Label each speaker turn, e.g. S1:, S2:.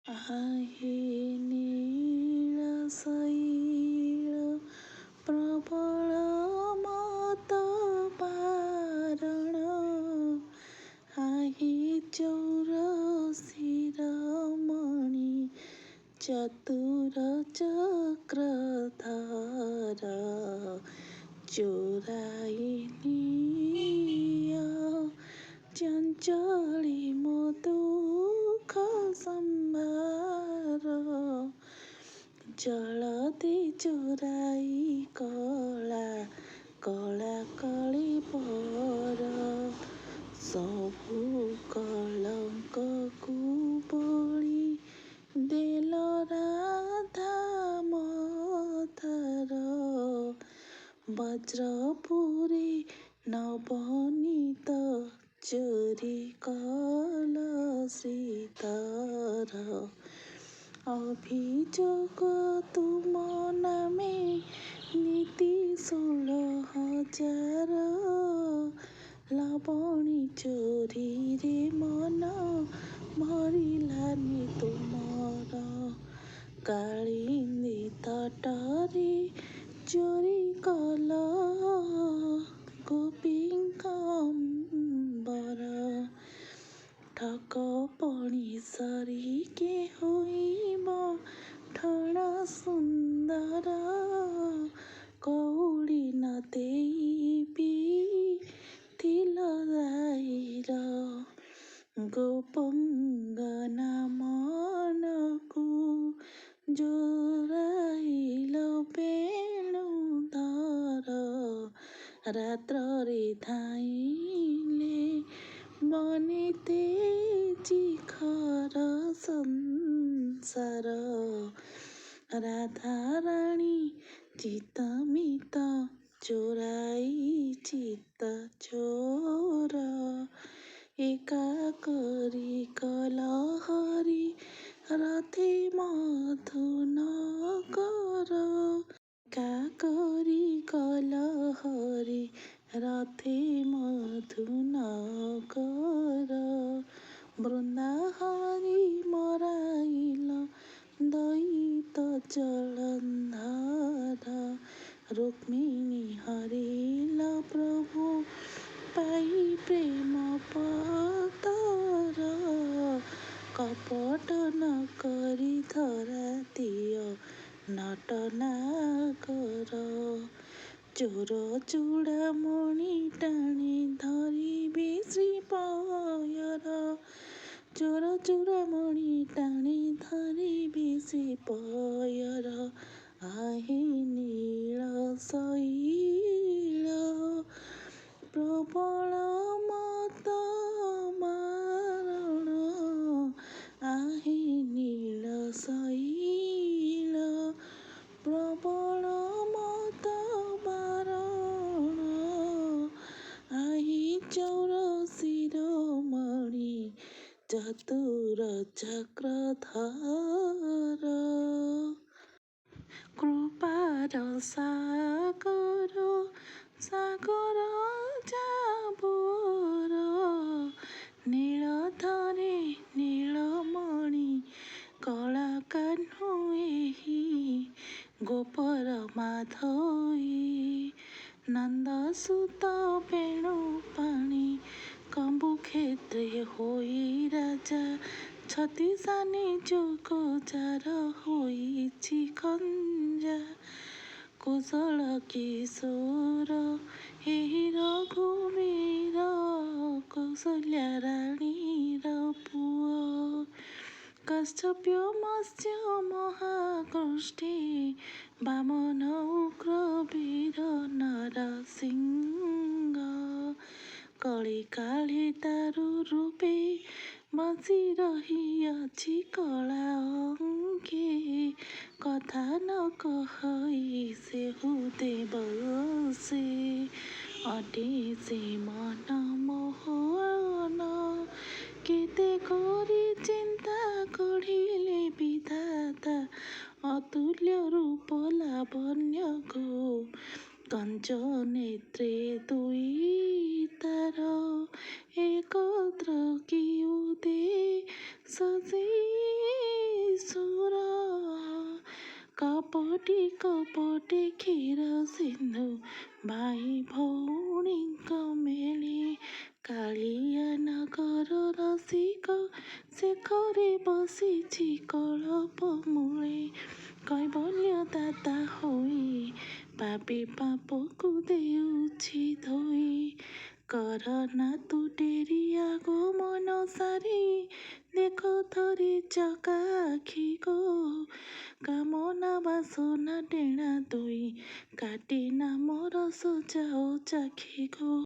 S1: आहे ନୀଳଶୈଳ ପ୍ରବଳ ମତ ବାରଣ, आहे ଚୌରଶିରୋମଣି ଚତୁର ଚକ୍ରଧର, ଚୋରାଇ ନିଅ ଚଞ୍ଚଳି ମୋ ଦୁଃଖ ସମ୍ଭାର, ଜଳଦି ଚୋରାଇ କଳା କଳା କଳି ପର, ସବୁ କଳଙ୍କକୁ ବୋଳି ଦେଲ ରାଧା ମଥର, ବଜ୍ରପୁରୀ ନବନୀତ ଚୋରି କଲ ଶ୍ରୀଧର, অভিযোগ তুম নামে নীতি 16,000, লবণী চোরিরে মন ভরিলানি তুমর, কাଳିନ୍ଦୀ ତଟରେ ଚୋରି କଲ ଗୋପୀଙ୍କ ଅମ୍ବର, ଠକ ପଣିସରି କେ ହୋଇବ ଠଣ ସୁନ୍ଦର, କଉଡ଼ି ନ ଦେଇ ଥିଲ ଦାଇର, ଗୋପଙ୍ଗନା ମନକୁ ଜୋରାଇଲ ବେଣୁଧର, ରାତ୍ରରେ ଧାଇଁଲେ ବନିତେ ଚିଖର ସଂସାର, ରାଧାରାଣୀ ଚିତମିତ ଚୋରାଇ ଚିତ ଚୋର, ଏକା କରି କଲ ହରି ରଥେ ମଧୁନଗର, ଏକା କରି କଲ ହରି ରଥେ ମଧୁନଗର, ବୃନ୍ଦାହରି ମରାଇଲ ଦଇତ ଜଳନ୍ଧର, ରୁକ୍ମିଣୀ ହରିଲ ପ୍ରଭୁ ପାଇ ପ୍ରେମ ପତର, କପଟ ନ କରି ଧରା ଦିଅ ନଟନାଗର, ଚୋର ଚୂଡ଼ାମଣି ଟାଣି ଧରିବେ ଶ୍ରୀପୟର, ଚୋର ଚୂଡ଼ାମଣି ଟାଣି ଧରିବେ ଶ୍ରୀପୟର, आहे ନୀଳଶୈଳ ପ୍ରବଳ ମତ ମାରଣ, आहे ନୀଳଶୈଳ ପ୍ରବଳ ମତ ବାରଣ, आहे ଚୌରଶିରୋମଣି ଚତୁର ଚକ୍ରଧର, କୃପାର ସାଗର ସାଗର ଯାବର, ନୀଳଧରେ ନୀଳମଣି କଳା କାହ୍ନୁ ଏହି ଗୋପର ମାଧୋଇ, ନନ୍ଦସୁତ ବେଣୁପାଣି କମ୍ବୁକ୍ଷେତ୍ରେ ହୋଇ ରାଜା, ଛତିଶାନି ଯୋଗଚାର ହୋଇଛି ଖଞ୍ଜା, କୁଶଳ କିଶୋର ଏହି ରଘୁବୀର, କୌଶଲ୍ୟା ରାଣୀର ପୁଅ, କଶ୍ୟପ ମତ୍ସ୍ୟ ମହାକୃଷ୍ଟି ବାମନ ଉଗ୍ର ବୀର ନରସିଂହ, କଳିକାଳେ ଦାରୁ ରୂପେ ବସି ରହିଅଛି କଳା ଅଙ୍ଗେ, କଥା ନ କହି ସେହୁ ଦେବ ସେ, ଅଟେ ସେ ମନ ମୋହନ, କେତେ କରି ଚିନ୍ତା ଗଢ଼ିଲେ ବିଧାତା, ଅତୁଲ୍ୟ ରୂପ ଲାବଣ୍ୟକୁ କଞ୍ଚ ନେତ୍ରେ ଦୁଇ ତାର, একত্র কি উদে সজে କପଟି କପଟେ କ୍ଷୀର ସିନ୍ଧୁ ଭାଇ ଭଉଣୀଙ୍କ ମେଳି କାଳିଆ ନଗର ରସିକ ଶେଖରେ ବସିଛି କଳପ ମୂଳେ କୈବଲ୍ୟ ଦାତା ହୋଇ ପାପୀ ପାପକୁ ଦେଉଛି ଧୋଇ କରନା ତୁ ଡେରି ଆଗୋ ମନ ସାରି ଦେଖ ଥରେ ଚକା ଆଖି ଗୋ କାମନା ବାସନା ଡେଣା ଦୁଇ କାଟି ନାମର ସଜାଓ ଚାଖି ଗୋ।